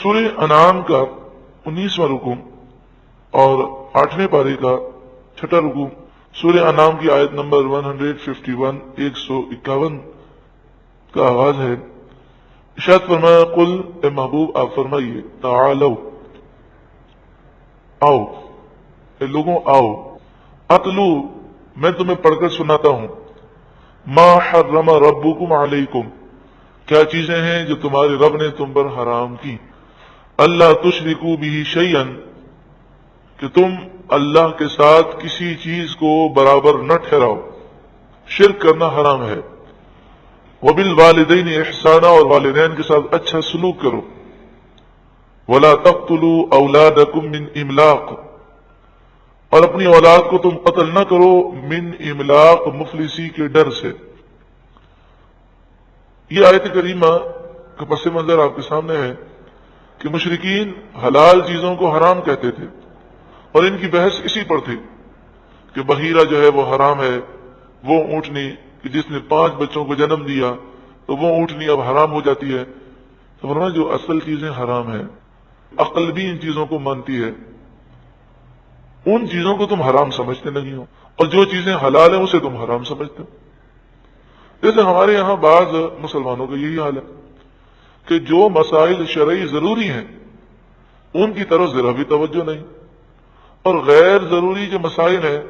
سورہ انعام کا 19واں رکوع اور 8ویں پارے کا 6واں رکوع، سورہ انعام کی آیت نمبر 151 151 کا آغاز ہے۔ ارشاد فرمایا، قل اے محبوب آپ فرمائیے، تعالو آؤ، اے لوگوں آؤ، اتلو میں تمہیں پڑھ کر سناتا ہوں، ما حرم ربکم علیکم کیا چیزیں ہیں جو تمہارے رب نے تم پر حرام کی، اللہ تشرکوا بہ شیئا کہ تم اللہ کے ساتھ کسی چیز کو برابر نہ ٹھہراؤ، شرک کرنا حرام ہے، وبالوالدین احسانا اور والدین کے ساتھ اچھا سلوک کرو، ولا تقتلوا اولادکم من املاق اور اپنی اولاد کو تم قتل نہ کرو، من املاق مفلسی کے ڈر سے۔ یہ آیت کریمہ کا پس منظر آپ کے سامنے ہے کہ مشرکین حلال چیزوں کو حرام کہتے تھے، اور ان کی بحث اسی پر تھی کہ بحیرہ جو ہے وہ حرام ہے، وہ اونٹنی کہ جس نے 5 بچوں کو جنم دیا تو وہ اونٹنی اب حرام ہو جاتی ہے۔ تو فرمایا جو اصل چیزیں حرام ہیں، عقل بھی ان چیزوں کو مانتی ہے، ان چیزوں کو تم حرام سمجھتے نہیں ہو، اور جو چیزیں حلال ہیں اسے تم حرام سمجھتے ہو۔ جیسے ہمارے یہاں بعض مسلمانوں کا یہی حال ہے کہ جو مسائل شرعی ضروری ہیں ان کی طرف ذرا بھی توجہ نہیں، اور غیر ضروری جو مسائل ہیں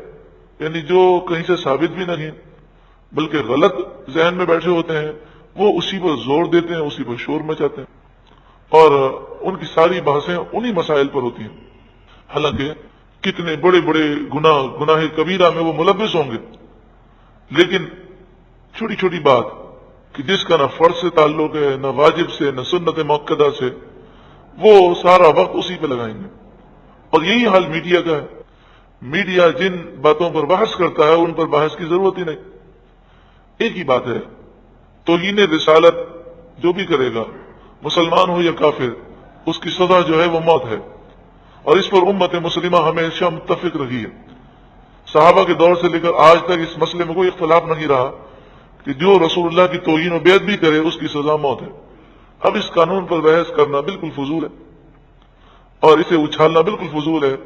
یعنی جو کہیں سے ثابت بھی نہیں بلکہ غلط ذہن میں بیٹھے ہوتے ہیں، وہ اسی پر زور دیتے ہیں، اسی پر شور مچاتے ہیں، اور ان کی ساری بحثیں انہی مسائل پر ہوتی ہیں، حالانکہ کتنے بڑے بڑے گناہ کبیرہ میں وہ ملوث ہوں گے، لیکن چھوٹی چھوٹی بات کہ جس کا نہ فرض سے تعلق ہے، نہ واجب سے، نہ سنت مؤکدہ سے، وہ سارا وقت اسی پہ لگائیں گے۔ اور یہی حال میڈیا کا ہے، میڈیا جن باتوں پر بحث کرتا ہے ان پر بحث کی ضرورت ہی نہیں۔ ایک ہی بات ہے، توہین رسالت جو بھی کرے گا، مسلمان ہو یا کافر، اس کی سزا جو ہے وہ موت ہے، اور اس پر امت مسلمہ ہمیشہ متفق رہی ہے۔ صحابہ کے دور سے لے کر آج تک اس مسئلے میں کوئی اختلاف نہیں رہا کہ جو رسول اللہ کی توہین و بیعت بھی کرے اس کی سزا موت ہے۔ اب اس قانون پر بحث کرنا بالکل فضول ہے، اور اسے اچھالنا بالکل فضول ہے،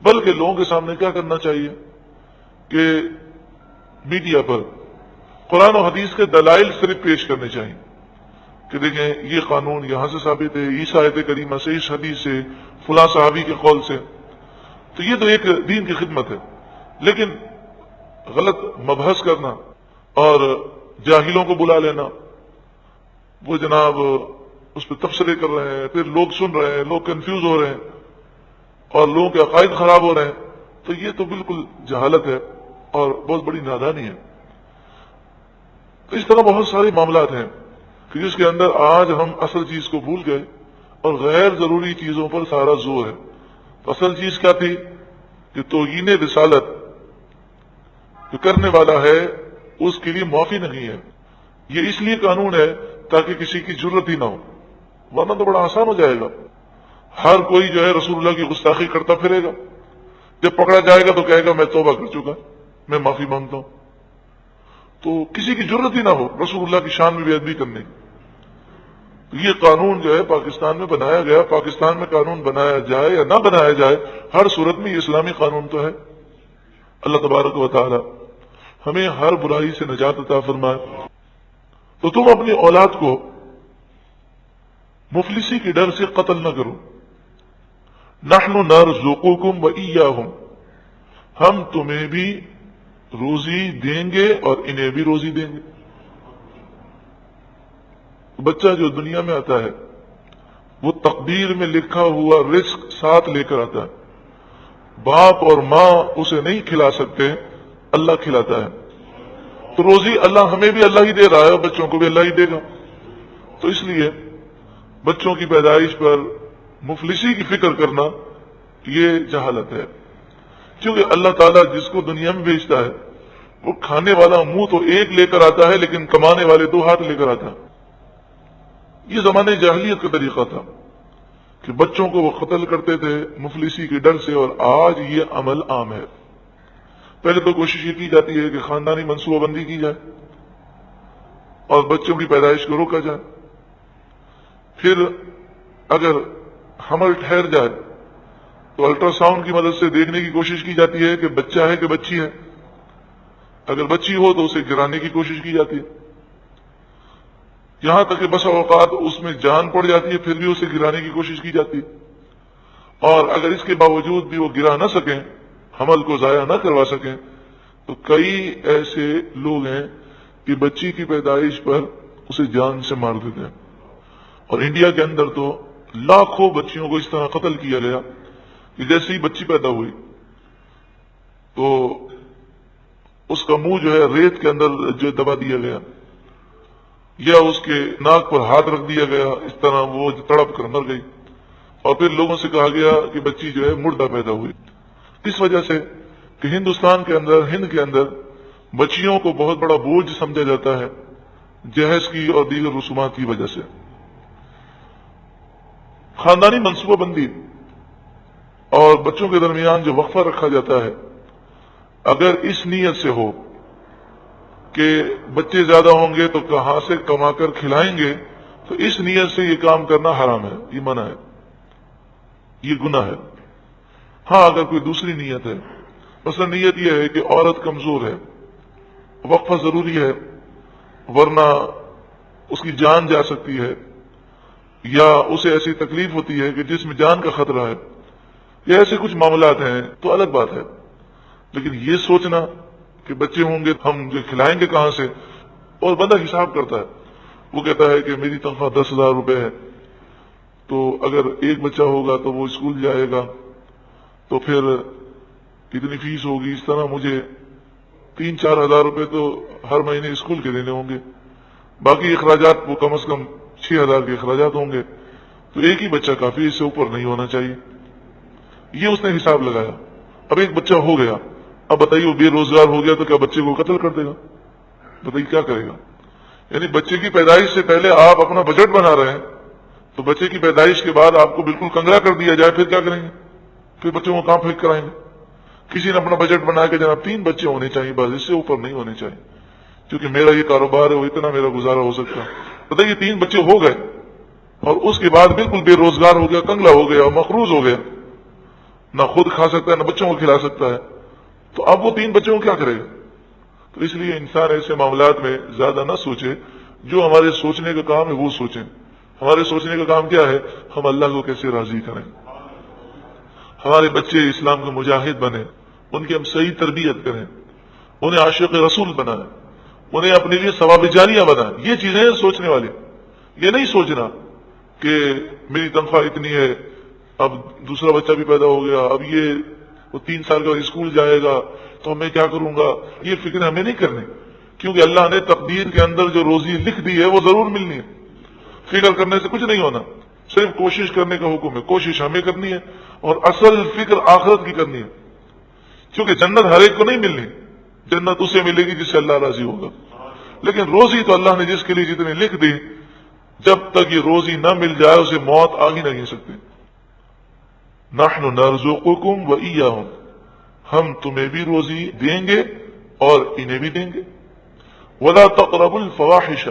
بلکہ لوگوں کے سامنے کیا کرنا چاہیے کہ میڈیا پر قرآن و حدیث کے دلائل صرف پیش کرنے چاہیے کہ دیکھیں یہ قانون یہاں سے ثابت ہے، اس آیت کریمہ سے، اس حدیث سے، فلاں صحابی کے قول سے، تو یہ تو ایک دین کی خدمت ہے۔ لیکن غلط مبحث کرنا اور جاہلوں کو بلا لینا، وہ جناب اس پہ تبصرے کر رہے ہیں، پھر لوگ سن رہے ہیں، لوگ کنفیوز ہو رہے ہیں اور لوگوں کے عقائد خراب ہو رہے ہیں، تو یہ تو بالکل جہالت ہے اور بہت بڑی نادانی ہے۔ تو اس طرح بہت سارے معاملات ہیں کہ جس کے اندر آج ہم اصل چیز کو بھول گئے اور غیر ضروری چیزوں پر سارا زور ہے۔ تو اصل چیز کیا تھی کہ توہین رسالت جو کرنے والا ہے اس کے لیے معافی نہیں ہے۔ یہ اس لیے قانون ہے تاکہ کسی کی جرت ہی نہ ہو، ورنہ تو بڑا آسان ہو جائے گا، ہر کوئی جو ہے رسول اللہ کی گستاخی کرتا پھرے گا، جب پکڑا جائے گا تو کہے گا میں توبہ کر چکا، میں معافی مانگتا ہوں، تو کسی کی جرت ہی نہ ہو رسول اللہ کی شان میں بے ادبی کرنے کی۔ یہ قانون جو ہے پاکستان میں بنایا گیا، پاکستان میں قانون بنایا جائے یا نہ بنایا جائے، ہر صورت میں یہ اسلامی قانون تو ہے۔ اللہ تبارک و تعالی ہمیں ہر برائی سے نجات عطا فرمائے۔ تو تم اپنی اولاد کو مفلسی کے ڈر سے قتل نہ کرو، نحن نرزقکم وإیاہم ہم تمہیں بھی روزی دیں گے اور انہیں بھی روزی دیں گے۔ بچہ جو دنیا میں آتا ہے وہ تقدیر میں لکھا ہوا رزق ساتھ لے کر آتا ہے، باپ اور ماں اسے نہیں کھلا سکتے، اللہ کھلاتا ہے، تو روزی اللہ ہمیں بھی اللہ ہی دے رہا ہے اور بچوں کو بھی اللہ ہی دے گا۔ تو اس لیے بچوں کی پیدائش پر مفلسی کی فکر کرنا یہ جہالت ہے، کیونکہ اللہ تعالیٰ جس کو دنیا میں بھیجتا ہے وہ کھانے والا منہ تو ایک لے کر آتا ہے لیکن کمانے والے 2 ہاتھ لے کر آتا ہے۔ یہ زمانے جاہلیت کا طریقہ تھا کہ بچوں کو وہ قتل کرتے تھے مفلسی کے ڈر سے، اور آج یہ عمل عام ہے۔ پہلے تو کوشش یہ کی جاتی ہے کہ خاندانی منصوبہ بندی کی جائے اور بچوں کی پیدائش کو روکا جائے، پھر اگر حمل ٹھہر جائے تو الٹرا ساؤنڈ کی مدد سے دیکھنے کی کوشش کی جاتی ہے کہ بچہ ہے کہ بچی ہے. اگر بچی ہو تو اسے گرانے کی کوشش کی جاتی ہے، یہاں تک کہ بسا اوقات اس میں جان پڑ جاتی ہے پھر بھی اسے گرانے کی کوشش کی جاتی ہے. اور اگر اس کے باوجود بھی وہ گرا نہ سکیں، حمل کو ضائع نہ کروا سکیں، تو کئی ایسے لوگ ہیں کہ بچی کی پیدائش پر اسے جان سے مار دیتے ہیں. اور انڈیا کے اندر تو لاکھوں بچیوں کو اس طرح قتل کیا گیا کہ جیسے ہی بچی پیدا ہوئی تو اس کا منہ جو ہے ریت کے اندر جو دبا دیا گیا یا اس کے ناک پر ہاتھ رکھ دیا گیا، اس طرح وہ تڑپ کر مر گئی. اور پھر لوگوں سے کہا گیا کہ بچی جو ہے مردہ پیدا ہوئی. اس وجہ سے کہ ہندوستان کے اندر، ہند کے اندر بچیوں کو بہت بڑا بوجھ سمجھا جاتا ہے جہیز کی اور دیگر رسومات کی وجہ سے. خاندانی منصوبہ بندی اور بچوں کے درمیان جو وقفہ رکھا جاتا ہے، اگر اس نیت سے ہو کہ بچے زیادہ ہوں گے تو کہاں سے کما کر کھلائیں گے، تو اس نیت سے یہ کام کرنا حرام ہے، یہ منع ہے، یہ گناہ ہے. ہاں اگر کوئی دوسری نیت ہے، مثلا نیت یہ ہے کہ عورت کمزور ہے، وقفہ ضروری ہے ورنہ اس کی جان جا سکتی ہے، یا اسے ایسی تکلیف ہوتی ہے کہ جس میں جان کا خطرہ ہے، یا ایسے کچھ معاملات ہیں تو الگ بات ہے. لیکن یہ سوچنا کہ بچے ہوں گے ہم جو کھلائیں گے کہاں سے، اور بندہ حساب کرتا ہے، وہ کہتا ہے کہ میری تنخواہ 10,000 روپے ہے، تو اگر ایک بچہ ہوگا تو وہ اسکول جائے گا تو پھر کتنی فیس ہوگی، اس طرح مجھے 3-4 ہزار روپے تو ہر مہینے اسکول کے دینے ہوں گے، باقی اخراجات وہ کم از کم 6,000 کے اخراجات ہوں گے، تو ایک ہی بچہ کافی، اس سے اوپر نہیں ہونا چاہیے. یہ اس نے حساب لگایا. اب ایک بچہ ہو گیا، اب بتائیے وہ بے روزگار ہو گیا تو کیا بچے کو قتل کر دے گا؟ بتائیے کیا کرے گا؟ یعنی بچے کی پیدائش سے پہلے آپ اپنا بجٹ بنا رہے ہیں، تو بچے کی پیدائش کے بعد آپ کو بالکل کنگرا کر دیا جائے، پھر کیا کریں گے؟ پھر بچوں کو کہاں پھینک کرائیں گے؟ کسی نے اپنا بجٹ بنا کے جناب 3 بچے ہونے چاہیے، بس اس سے اوپر نہیں ہونے چاہیے، کیونکہ میرا یہ کاروبار ہے، وہ اتنا میرا گزارا ہو سکتا ہے. بتائیے 3 بچے ہو گئے اور اس کے بعد بالکل بے روزگار ہو گیا، کنگلا ہو گیا، مقروض ہو گیا، نہ خود کھا سکتا ہے نہ بچوں کو کھلا سکتا ہے، تو اب وہ 3 بچوں کو کیا کرے گا؟ تو اس لیے انسان ایسے معاملات میں زیادہ نہ سوچے، جو ہمارے سوچنے کا کام ہے وہ سوچیں. ہمارے سوچنے کا کام کیا ہے؟ ہم اللہ کو کیسے راضی کریں، ہمارے بچے اسلام کے مجاہد بنیں، ان کی ہم صحیح تربیت کریں، انہیں عاشق رسول بنائیں، انہیں اپنے لیے ثواب جاریہ بنائیں. یہ چیزیں سوچنے والی. یہ نہیں سوچنا کہ میری تنخواہ اتنی ہے، اب دوسرا بچہ بھی پیدا ہو گیا، اب یہ وہ 3 سال کا اسکول جائے گا تو میں کیا کروں گا. یہ فکر ہمیں نہیں کرنی، کیونکہ اللہ نے تقدیر کے اندر جو روزی لکھ دی ہے وہ ضرور ملنی ہے. فکر کرنے سے کچھ نہیں ہونا، صرف کوشش کرنے کا حکم ہے. کوشش ہمیں کرنی ہے اور اصل فکر آخرت کی کرنی ہے، کیونکہ جنت ہر ایک کو نہیں ملنی. جنت اسے ملے گی جس سے اللہ راضی ہوگا، لیکن روزی تو اللہ نے جس کے لیے جتنے لکھ دی، جب تک یہ روزی نہ مل جائے اسے موت آ ہی نہیں سکتی. نحن نرزقکم وإیاہم، ہم تمہیں بھی روزی دیں گے اور انہیں بھی دیں گے. ولا تقربوا الفواحش،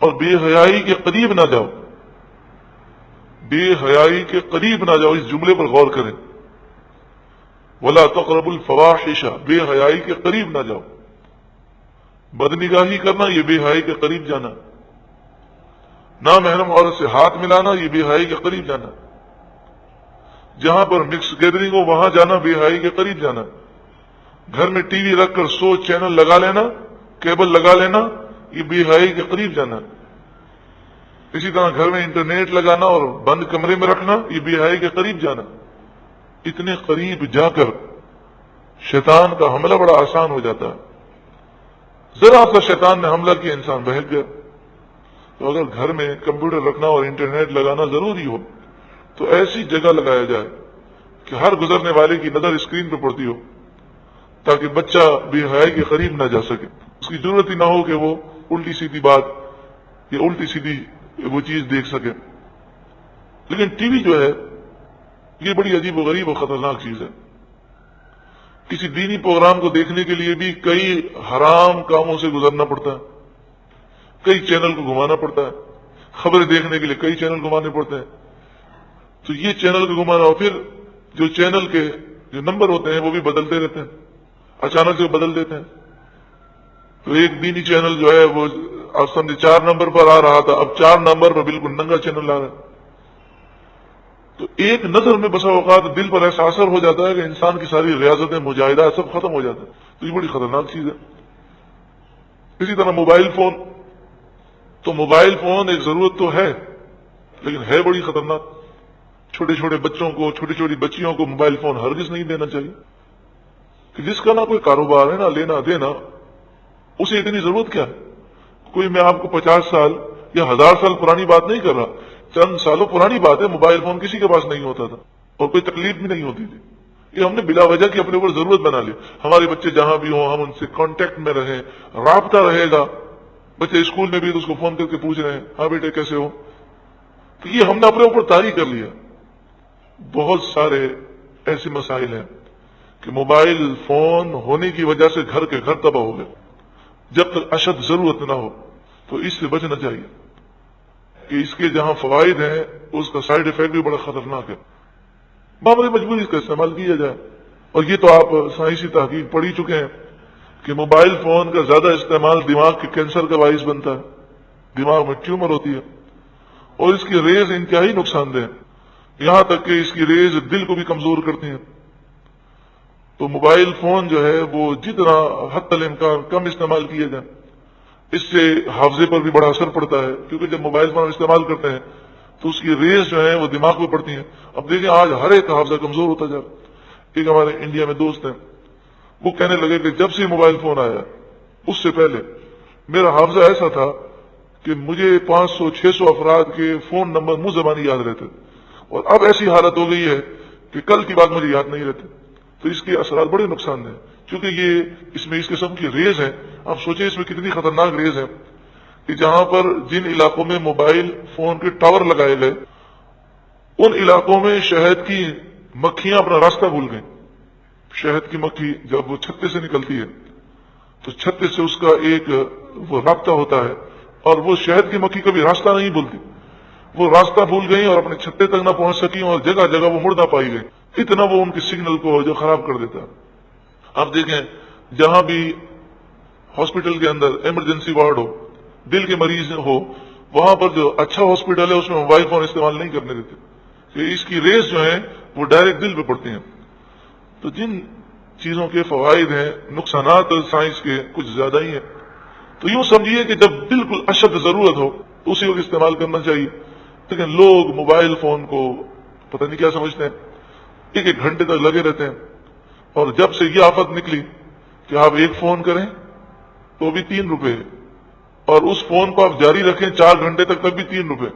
اور بے حیائی کے قریب نہ جاؤ. بے حیائی کے قریب نہ جاؤ، اس جملے پر غور کریں. ولا تقربوا الفواحش، بے حیائی کے قریب نہ جاؤ. بدنگاہی کرنا یہ بے حیائی کے قریب جانا، نامحرم عورت سے ہاتھ ملانا یہ بے حیائی کے قریب جانا، جہاں پر مکس گیدرنگ ہو وہاں جانا بے حیائی کے قریب جانا، گھر میں ٹی وی رکھ کر 100 چینل لگا لینا، کیبل لگا لینا یہ بے حیائی کے قریب جانا. اسی طرح گھر میں انٹرنیٹ لگانا اور بند کمرے میں رکھنا یہ بے حیائی کے قریب جانا. اتنے قریب جا کر شیطان کا حملہ بڑا آسان ہو جاتا ہے. ذرا سا شیطان نے حملہ کیا انسان بہک گیا. تو اگر گھر میں کمپیوٹر رکھنا اور انٹرنیٹ لگانا ضروری ہو تو ایسی جگہ لگایا جائے کہ ہر گزرنے والے کی نظر اسکرین پہ پڑتی ہو، تاکہ بچہ بے حیائی کے قریب نہ جا سکے. اس کی ضرورت ہی نہ ہو کہ وہ الٹی سیدھی بات یا الٹی سیدھی وہ چیز دیکھ سکے. لیکن ٹی وی جو ہے یہ بڑی عجیب و غریب اور خطرناک چیز ہے. کسی دینی پروگرام کو دیکھنے کے لیے بھی کئی حرام کاموں سے گزرنا پڑتا ہے، کئی چینل کو گھمانا پڑتا ہے. خبریں دیکھنے کے لیے کئی چینل گھمانے پڑتے ہیں. تو یہ چینل کا گمان ہو، پھر جو چینل کے جو نمبر ہوتے ہیں وہ بھی بدلتے رہتے ہیں، اچانک سے بدل دیتے ہیں. تو ایک دینی چینل جو ہے وہ آپ سمجھے 4 نمبر پر آ رہا تھا، اب 4 نمبر پر بالکل ننگا چینل آ رہا ہے. تو ایک نظر میں بسا اوقات دل پر ایسا اثر ہو جاتا ہے کہ انسان کی ساری ریاضتیں، مجاہدات سب ختم ہو جاتے ہیں. تو یہ بڑی خطرناک چیز ہے. اسی طرح موبائل فون، تو موبائل فون ایک ضرورت تو ہے لیکن ہے بڑی خطرناک. چھوٹے چھوٹے بچوں کو، چھوٹی چھوٹی بچیوں کو موبائل فون ہرگز نہیں دینا چاہیے، کہ جس کا نہ کوئی کاروبار ہے نہ لینا دینا، اسے اتنی ضرورت کیا ہے. کوئی میں آپ کو 50 سال یا 1000 سال پرانی بات نہیں کر رہا، چند سالوں پرانی بات ہے. موبائل فون کسی کے پاس نہیں ہوتا تھا اور کوئی تکلیف بھی نہیں ہوتی تھی. یہ ہم نے بلا وجہ کی اپنے اوپر ضرورت بنا لی. ہمارے بچے جہاں بھی ہوں ہم ان سے کانٹیکٹ میں رہیں، رابطہ رہے گا. بچے اسکول میں بھی تو اس کو فون کر کے پوچھ رہے ہیں، ہاں بیٹے کیسے ہو. تو یہ ہم نے اپنے اوپر طاری کر لیا. بہت سارے ایسے مسائل ہیں کہ موبائل فون ہونے کی وجہ سے گھر کے گھر تباہ ہو گئے. جب تک اشد ضرورت نہ ہو تو اس سے بچنا چاہیے، کہ اس کے جہاں فوائد ہیں اس کا سائیڈ افیکٹ بھی بڑا خطرناک ہے. بابر مجبوری اس کا استعمال کیا جائے. اور یہ تو آپ سائنسی تحقیق پڑھ ہی چکے ہیں کہ موبائل فون کا زیادہ استعمال دماغ کے کینسر کا باعث بنتا ہے. دماغ میں ٹیومر ہوتی ہے اور اس کی ریز انتہائی نقصان دہ ہے، یہاں تک کہ اس کی ریز دل کو بھی کمزور کرتی ہیں. تو موبائل فون جو ہے وہ جتنا حد الامکان کم استعمال کیا جائے. اس سے حافظے پر بھی بڑا اثر پڑتا ہے، کیونکہ جب موبائل فون استعمال کرتے ہیں تو اس کی ریز جو ہیں وہ دماغ میں پڑتی ہیں. اب دیکھیں آج ہر ایک کا حافظہ کمزور ہوتا جا رہا ہے. ایک ہمارے انڈیا میں دوست ہیں، وہ کہنے لگے کہ جب سے موبائل فون آیا اس سے پہلے میرا حافظہ ایسا تھا کہ مجھے 500-600 افراد کے فون نمبر منہ زبانی یاد رہتے، اور اب ایسی حالت ہو گئی ہے کہ کل کی بات مجھے یاد نہیں رہتی. تو اس کے اثرات بڑے نقصان دہ ہیں، کیونکہ یہ اس میں اس قسم کی ریز ہیں. آپ سوچیں اس میں کتنی خطرناک ریز ہیں کہ جہاں پر جن علاقوں میں موبائل فون کے ٹاور لگائے گئے ان علاقوں میں شہد کی مکھیاں اپنا راستہ بھول گئیں. شہد کی مکھی جب وہ چھتے سے نکلتی ہے تو چھتے سے اس کا ایک وہ رابطہ ہوتا ہے، اور وہ شہد کی مکھی کبھی راستہ نہیں بھولتی. وہ راستہ بھول گئی اور اپنے چھتے تک نہ پہنچ سکی اور جگہ جگہ وہ مردہ پائی گئی. اتنا وہ ان کے سگنل کو جو خراب کر دیتا ہے. آپ دیکھیں جہاں بھی ہاسپٹل کے اندر ایمرجنسی وارڈ ہو، دل کے مریض ہو، وہاں پر جو اچھا ہاسپٹل ہے اس میں موبائل فون استعمال نہیں کرنے دیتے، کہ اس کی ریز جو ہیں وہ ڈائریکٹ دل پہ پڑتی ہیں. تو جن چیزوں کے فوائد ہیں، نقصانات سائنس کے کچھ زیادہ ہی ہیں. تو یوں سمجھیے کہ جب بالکل اشد ضرورت ہو تو اسی وقت استعمال کرنا چاہیے. لیکن لوگ موبائل فون کو پتہ نہیں کیا سمجھتے ہیں، ایک ایک گھنٹے تک لگے رہتے ہیں. اور جب سے یہ آفت نکلی کہ آپ ایک فون کریں تو بھی 3 روپے، اور اس فون کو آپ جاری رکھیں 4 گھنٹے تک بھی 3 روپے،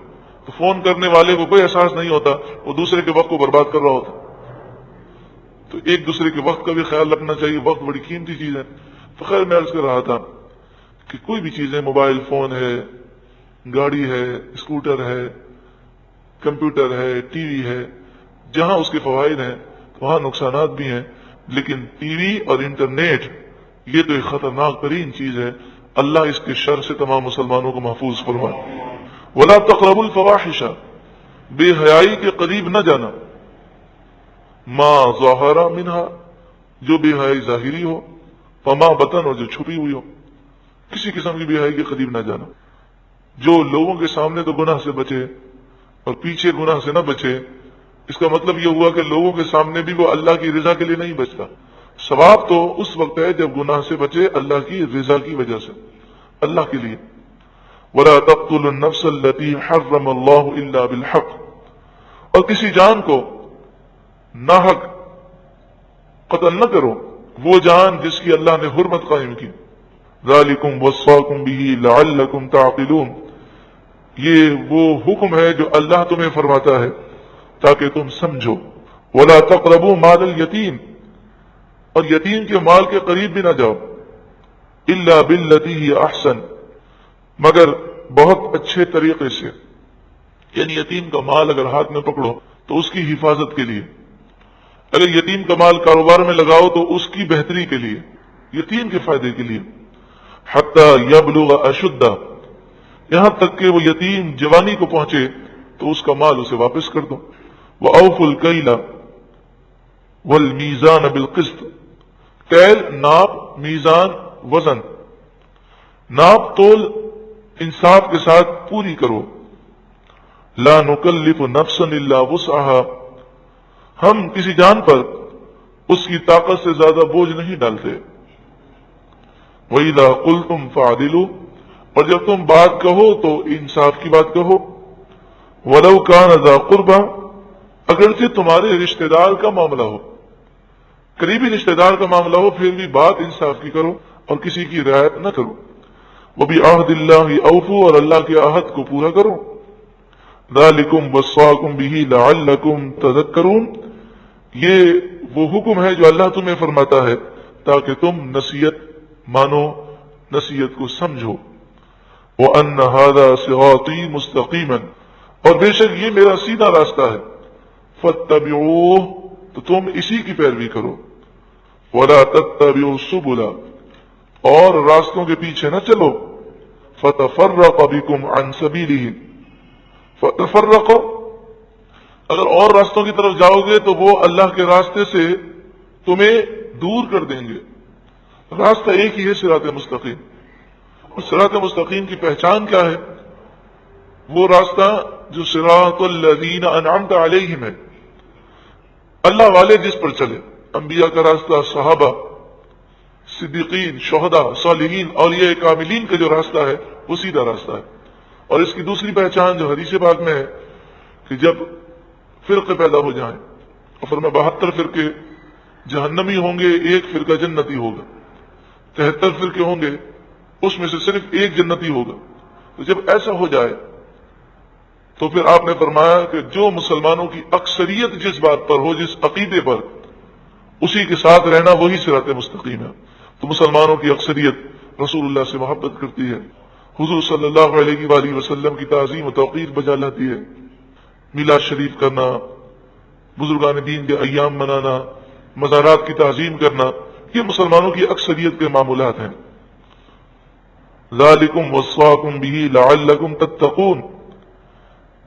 تو فون کرنے والے کو کوئی احساس نہیں ہوتا، وہ دوسرے کے وقت کو برباد کر رہا ہوتا. تو ایک دوسرے کے وقت کا بھی خیال رکھنا چاہیے، وقت بڑی قیمتی چیز ہے. تو خیر میں عرض کر رہا تھا کہ کوئی بھی چیز ہے، موبائل فون ہے، گاڑی ہے، اسکوٹر ہے، کمپیوٹر ہے، ٹی وی ہے، جہاں اس کے فوائد ہیں وہاں نقصانات بھی ہیں. لیکن ٹی وی اور انٹرنیٹ یہ تو ایک خطرناک ترین چیز ہے. اللہ اس کے شر سے تمام مسلمانوں کو محفوظ فرمائے. ولا تقربوا الفواحش، بے حیائی کے قریب نہ جانا. ما ظاہر منہا، جو بے حیائی ظاہری ہو، فما بطن، اور جو چھپی ہوئی ہو. کسی قسم کی بے حیائی کے قریب نہ جانا. جو لوگوں کے سامنے تو گناہ سے بچے اور پیچھے گناہ سے نہ بچے، اس کا مطلب یہ ہوا کہ لوگوں کے سامنے بھی وہ اللہ کی رضا کے لیے نہیں بچتا. ثواب تو اس وقت ہے جب گناہ سے بچے اللہ کی رضا کی وجہ سے، اللہ کے لیے. ولا تقتلوا النفس التي حرم الله الا بالحق، اور کسی جان کو ناحق قتل نہ کرو، وہ جان جس کی اللہ نے حرمت قائم کی. ذالکم وصاکم به لعلکم تعقلون، یہ وہ حکم ہے جو اللہ تمہیں فرماتا ہے تاکہ تم سمجھو. ولا تقربوا مال الیتیم، اور یتیم کے مال کے قریب بھی نہ جاؤ. الا باللتی ہی احسن، مگر بہت اچھے طریقے سے. یعنی یتیم کا مال اگر ہاتھ میں پکڑو تو اس کی حفاظت کے لیے، اگر یتیم کا مال کاروبار میں لگاؤ تو اس کی بہتری کے لیے، یتیم کے فائدے کے لیے. حتی یبلغ اشدہ، یہاں تک کہ وہ یتیم جوانی کو پہنچے تو اس کا مال اسے واپس کر دو. وَأَوْفُوا الْكَيْلَ وَالْمِيزَانَ بِالْقِسْطِ، کیل ناپ، میزان وزن، ناپ تول انصاف کے ساتھ پوری کرو. لا نکلف نفسا الا وسعها، ہم کسی جان پر اس کی طاقت سے زیادہ بوجھ نہیں ڈالتے. وَإِذَا قُلْتُمْ فَعْدِلُوا، اور جب تم بات کہو تو انصاف کی بات کہو. وَلَوْ كَانَ ذَا قُرْبَى، اگرچہ تمہارے رشتہ دار کا معاملہ ہو، قریبی رشتہ دار کا معاملہ ہو، پھر بھی بات انصاف کی کرو اور کسی کی رعایت نہ کرو. وَبِعَهْدِ اللَّهِ أَوْفُوا، اور اللہ کے عہد کو پورا کرو. ذَلِكُمْ وَصَّاكُمْ بِهِ لَعَلَّكُمْ تَذَكَّرُونَ، یہ وہ حکم ہے جو اللہ تمہیں فرماتا ہے تاکہ تم نصیحت مانو، نصیحت کو سمجھو. وَأَنَّ هَذَا صِرَاطِي مُسْتَقِيمًا، اور بے شک یہ میرا سیدھا راستہ ہے. فَاتَّبِعُوهُ، تو تم اسی کی پیروی کرو. وَلَا تَتَّبِعُوا السُّبُلَ، اور راستوں کے پیچھے نہ چلو. فَتَفَرَّقَ بِكُمْ عَنْ سَبِيلِهِ، فتفرق، اگر اور راستوں کی طرف جاؤ گے تو وہ اللہ کے راستے سے تمہیں دور کر دیں گے. راستہ ایک ہی ہے، صراط مستقیم. اور صراط مستقیم کی پہچان کیا ہے؟ وہ راستہ جو صراط الذین انعمت علیہم ہے، اللہ والے جس پر چلے. انبیاء کا راستہ، صحابہ، صدیقین، شہداء، صالحین، اولیاء کاملین کا جو راستہ ہے وہ سیدھا راستہ ہے. اور اس کی دوسری پہچان جو حدیث پاک میں ہے کہ جب فرقے پیدا ہو جائیں، اور فرمایا 72 فرقے جہنمی ہوں گے، ایک فرقہ جنتی ہوگا. 73 فرقے ہوں گے، اس میں سے صرف ایک جنتی ہوگا. تو جب ایسا ہو جائے تو پھر آپ نے فرمایا کہ جو مسلمانوں کی اکثریت جس بات پر ہو، جس عقیدے پر، اسی کے ساتھ رہنا وہی صراط مستقیم ہے. تو مسلمانوں کی اکثریت رسول اللہ سے محبت کرتی ہے، حضور صلی اللہ علیہ وآلہ وسلم کی تعظیم و توقیر بجا لاتی ہے. میلاد شریف کرنا، بزرگان دین کے ایام منانا، مزارات کی تعظیم کرنا، یہ مسلمانوں کی اکثریت کے معمولات ہیں. ذالکم وصاکم بہ لعلکم تتقون،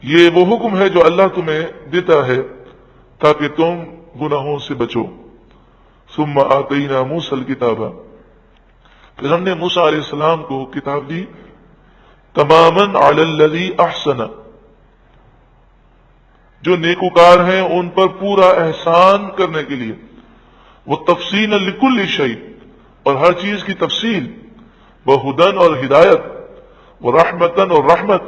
یہ وہ حکم ہے جو اللہ تمہیں دیتا ہے تاکہ تم گناہوں سے بچو. ثم آتینا موسیٰ الکتاب، پھر ہم نے موسیٰ علیہ السلام کو کتاب دی. تماماً علی الذی احسن، جو نیکوکار ہیں ان پر پورا احسان کرنے کے لیے. وہ تفصیلا لکل شیء، اور ہر چیز کی تفصیل. وہ ہدن اور ہدایت، وہ رحمتن اور رحمت.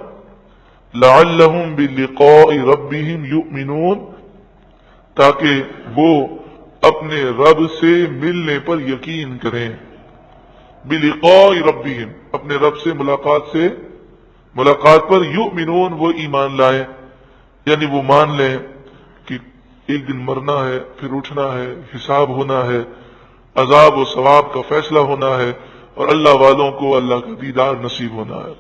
لعلہم بلقاء ربہم یؤمنون، تاکہ وہ اپنے رب سے ملنے پر یقین کریں. بلقاء ربہم، اپنے رب سے ملاقات پر. یؤمنون، وہ ایمان لائیں، یعنی وہ مان لیں کہ ایک دن مرنا ہے، پھر اٹھنا ہے، حساب ہونا ہے، عذاب و ثواب کا فیصلہ ہونا ہے، اور اللہ والوں کو اللہ کا دیدار نصیب ہونا ہے.